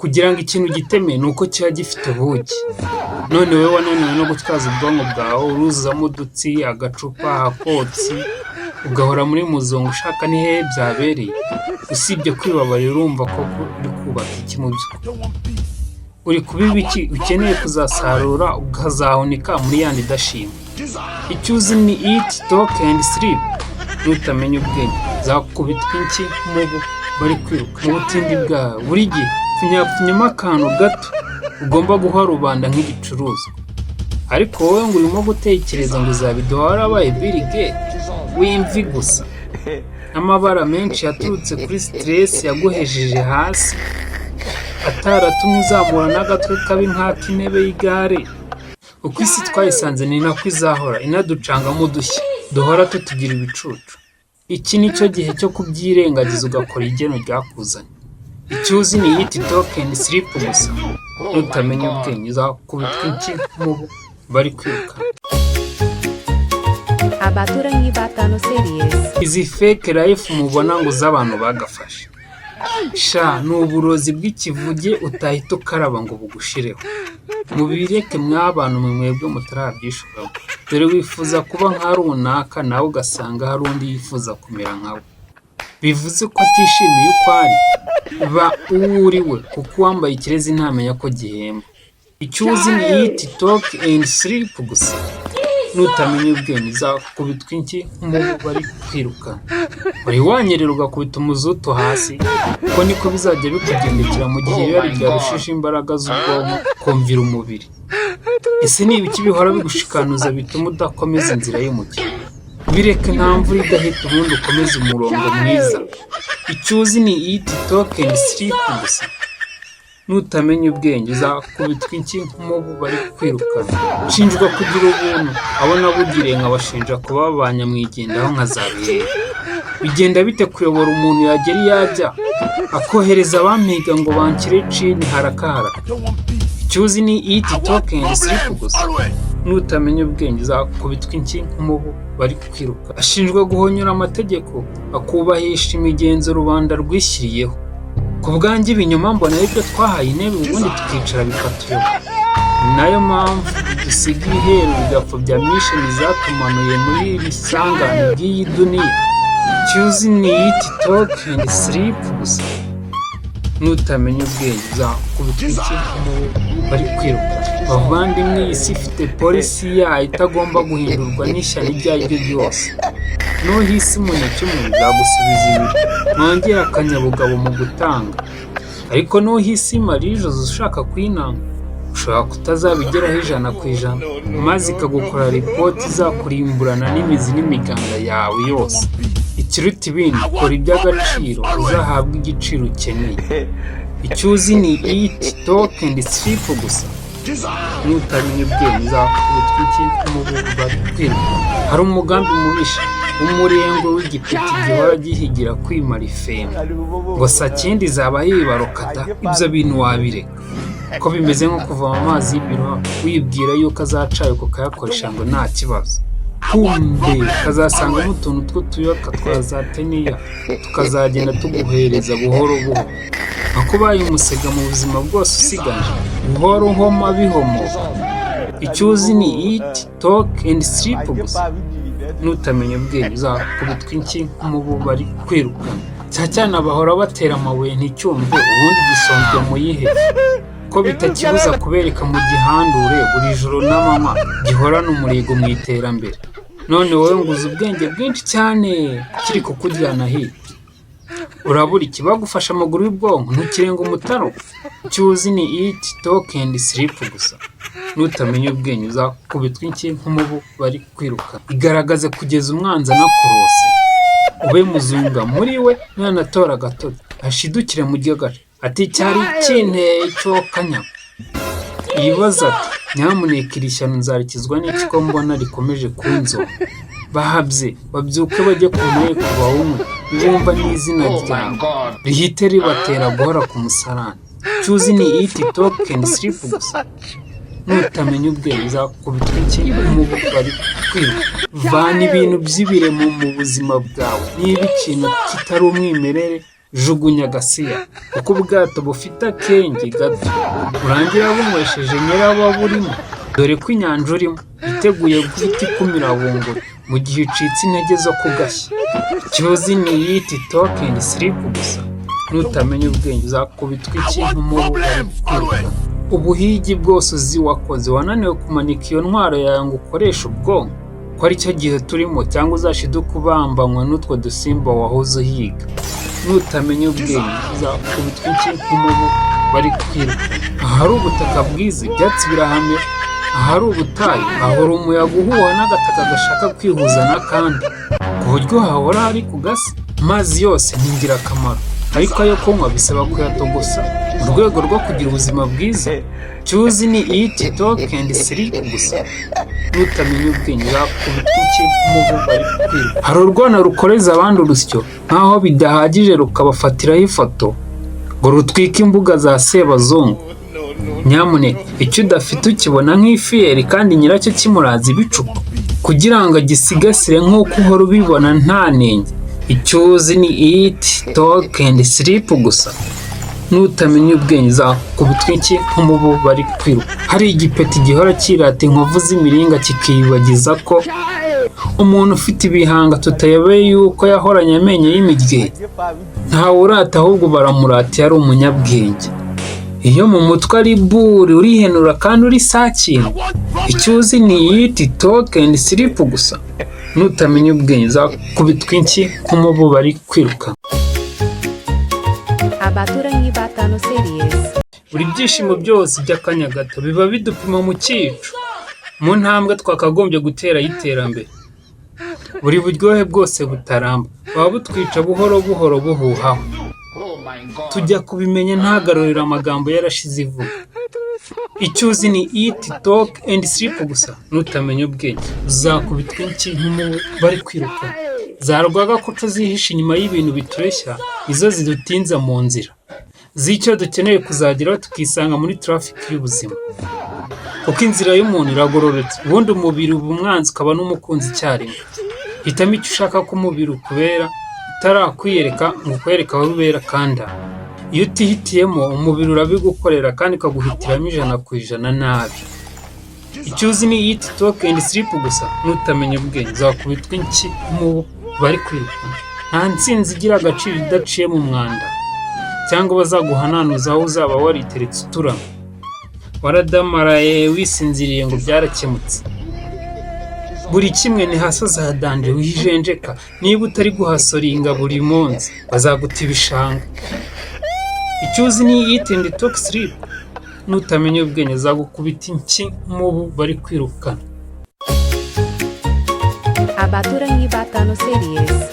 kugira ngo ikintu giteme ni uko kiba gifite ubuki. None wowe wananiwe no gutwaza ubwonko bwawe uruzuzamo udutsi, agacupa, akotsi, ugahora muri muzungu ushaka ni hehe byabereye. Usibye kwibabarira urumva ko uri kubaka iki mu by'ukuri? Uri kubiba iki ukeneye kuzasarura ukazahunika muri yandi idashima. Icyo uzi ni eat, talk and sleep. Nutamenya ubwenge zakubitwa iki mubu bari kwiruka mu butindi bwawe. Buri gihe pfunyapfunyamo akantu gato ugomba guha rubanda nk'igicuruzwa. Ariko wowe ngo urimo gutekereza ngo uzabiduha warabaye Bill Gates w'imvi gusa. Amabara menshi yaturutse kuri stress yaguhejeje hasi, ataratumye uzamura n'agatwe kabi nk'ak'intebe y'igare. Uko isi twayisanze ni nako izahora inaducangamo udushya duhora tutugira ibicucu. Iki ni cyo gihe cyo kubyirengagiza ugakora igeno ryakuzanye. Icyo uzi ni eat, talk and sleep gusa. Nutamenya ubwenge uzakubitwa iki mubu bari kwiruka. Abaturanyi batanu series. Izi fake life mubona ngo z'abantu bagafashe. Sha ni uburozi bw'ikivuge utahita ukaraba ngo bugushireho. Mubireke mw'abantu mwebwe mutarabyishuramo. Dore wifuza kuba nka runaka nawe ugasanga hari undi yifuza kumera nkawe. Bivuze ko atishimiye uko ari. Ba uwo uri we kuko uwambaye ikirezi ntamenya ko gihemba. Icyo uzi ni eat, talk and sleep gusa. Nutamenya ubwenge uzakubitwa iki mubu bari kwiruka. Uri wanyerera ugakubita umuzuto hasi. Ko niko bizajya bikugendekera mu gihe irari ryarushije imbaraga z'ubwonko kumvira umubiri. Ese ni ibiki bihora bigushikanuza bituma udakomeza inzira y'umukiro? Bireke nta mvura idahita ubundi ukomeze umurongo mwiza. Icyo uzi ni eat, talk and sleep gusa. Nutamenya ubwenge uzakubitwa iki mubu bari kwirukana. Ushinjwa kugira ubuntu, abo nabugiriye nkabashinja kuba abanyamwigendaho nkazabihe. Bigenda bite kuyobora umuntu yagera iyo ajya akohereza abampiga ngo banshyire cini harakahara? Icyo uzi ni eat, talk and sleep gusa. Nutamenya ubwenge uzakubitwa iki mubu bari kwiruka. Ashinjwa guhonyora amategeko akubahisha imigenzo rubanda rwishyiriyeho. Ku bwanjye ibinyoma mbona aribyo twahaye intebe ubundi tukicara bikatuyoba. Nayo mpamvu dusiga iheru bigapfobya mission zatumanuye muri iri sangano ry'iyi duniya. Icyo uzi ni eat, talk and sleep gusa. Nutamenya ubwenge uzakubitwa iki mubu bari kwiruka. Bavandimwe, isi ifite polisi yayo itagomba guhindurwa n'ishyano iryo ari ryo ryose. Nuhise umuneke umwe uzagusubiza ibiri. Mwongere akanyabugabo mu gutanga. Ariko nuhise imara ijosi ushaka kwinanga, ushobora kutazabigeraho 100%, maze ikagukora ripoti izakurimburana n'imizi n'imiganda yawe yose. Ikiruta ibindi, kora iby'agaciro uzahabwa igiciro ukeneye. Icyo uzi ni eat, talk and sleep gusa. Nutamenya ubwenge uzakubitwa iki mubu bari kwiruka. Hari umugambi mubisha w'umurengo w'igipeti gihora gihigira kwimara ifemba. Ngo sakindi zaba yibarokata, ibyo bintu wabireka. Ko bimeze nko kuvoma amazi y'ibiroha wibwira yuko azacaye kukayakoresha ngo nta kibazo. Kumbe kazasangamo utuntu tw'utuyoka twazateniya tukazagenda tuguhereza buhoro buhoro. Akubaye umusega mu buzima bwose usigaje buhoro uhoma bihomoka. Icyo uzi ni eat, talk and sleep gusa. Nutamenya ubwenge uzakubitwa iki mubu bari kwiruka. Cyane bahora batera amabuye nticyumve ubundi gisonzwe mu yihe. Ko bitakibuza kubereka mu gihandure buri joro n'amama gihorana umurigo mu iterambere. None wowe nguze ubwenge bwinshi cyane kiri kukujyana hirya. Urabura ikibagufasha amaguru y'ubwonko ntukirenga umutaro. Icyo uzi ni eat, talk and sleep gusa. Nutamenya ubwenge uzakubitwa iki nk'umubu bari kwiruka. Igaragaze kugeza umwanzi anakurose. Ube muzunga muri we nanatora gatoto ashidukire mu gihagaje ati cyari kinteye cyo kanya. Yibaza ati nyamuneka iri shyano nzarikizwa n'iki ko mbona rikomeje kunzo. Bahabye babyuke bajye ku nteko bawumwe bumva n'izina ryawe rihite ribatera guhora ku musarani. Cyuzi ni eat, talk and sleep gusa. Nutamenya ubwenge uzakubitwa iki mubu bari kwiruka. Vana ibintu by'ibiremo mu buzima bwawe. Niba ikintu kitari umwimerere jugunya gasiya kuko ubwato bufite akenge gato burangira bunywesheje nyirabo burimo, dore ko inyanja urimo iteguye guhita ikumira bunguri mu gihe ucitse intege zo kugashya. Ikibazo ni iyiti toke endi silipu gusa, nutamenya ubwenge uzakubitwa iki nk'umubu ari kwiruka. Ubuhigi bwose uzi wakoze wananiwe kumanika iyo ntwaro yawe ngo ukoreshe ubwonko, ko ari cyo gihe turimo, cyangwa uzashiduka ubambanywe n'utwo dusimba wahoze uhiga. Nutamenya ubwenge uzakubitwa iki nk'umubu bari kwiruka. Ahari ubutaka bwiza ibyatsi birahamera, ahari ubutayu hahora umuyaga uhuha n'agataka gashaka kwihuza n'akandi ku buryo hahora hari ku gasi. Amazi yose ni ingirakamaro, ariko ayo kunywa bisaba kuyatogosa mu rwego rwo kugira ubuzima bwiza. Cyuzi ni iyiti toke endi silipu gusa, nutamenya ubwenge uzakubitwa iki nk'umubu bari kwiruka. Hari urwana rukoreza abandi urusyo nk'aho bidahagije rukabafatiraho ifoto ngo rutwike imbuga za sebazungu. Nyamuneka icyo udafite ukibona nk'ifiyeri kandi nyiracyo kimuraza ibicupa kugira ngo agisigasire nk'uko uhora ubibona nta nenge. Icyuzi ni iyiti toke endi silipu gusa, nutamenya ubwenge uzakubitwa iki nk'umubu bari kwiruka. Hari igipeti gihora kirata inkovu z'imiringa kikiyibagiza ko umuntu ufite ibihanga tutayoboye yuko yahoranye amenyo y'imiryeri. Ntawe urata ahubwo baramurata ari umunyabwenge. Iyo mu mutwe ari buri urihenura kandi uri sakintu. Icyuzi ni iyiti toke endi silipu gusa, nutamenya ubwenge uzakubitwa iki nk'umubu bari kwiruka. Abaturanyi ba Tano Series. Buri byishimo byose by'akanya gato biba bidupima mu cyico, mu ntambwe twakagombye gutera y'iterambere. Buri buryohe bwose butaramba buba butwica buhoro buhoro buhuhaho. Tujya kubimenya ntagarurira amagambo yarashize ivuga. Icyuzi ni iyiti toke endi silipu gusa, nutamenya ubwenge uzakubitwa iki nk'umubu bari kwiruka. Za rwagakoco zihishe inyuma y'ibintu bitureshya nizo zidutinza mu nzira z'icyo dukeneye kuzageraho tukisanga muri traffic y'ubuzima. Kuko inzira y'umuntu iragororotse, ubundi umubiri uba umwanzi ukaba n'umukunzi icyarimwe. Hitamo icyo ushaka ko umubiri ukubera utarakwiyereka ngo ukwereke aho ubera kandi aho. Iyo utihitiyemo umubiri urabigukorera kandi ukaguhitiramo 100% nabi. Icyuzi ni iyiti toke endi silipu gusa, nutamenya ubwenge uzakubitwa iki nk'umubu bari kwiruka. Nta ntsinzi igira agaciro idaciye mu mwanda, cyangwa bazaguhananuza aho uzaba wariteretse uturama waradamaraye wisinziriye ngo byarakemutse. Buri kimwe ni hasoza hadanje wijenjeka, niba utari guhasoringa buri munsi bazaguta ibishanga. Icyuzi ni iyiti endi toke silipu, nutamenya ubwenge uzagukubita iki nk'umubu bari kwirukana. Abaturanyi ba Tano Series.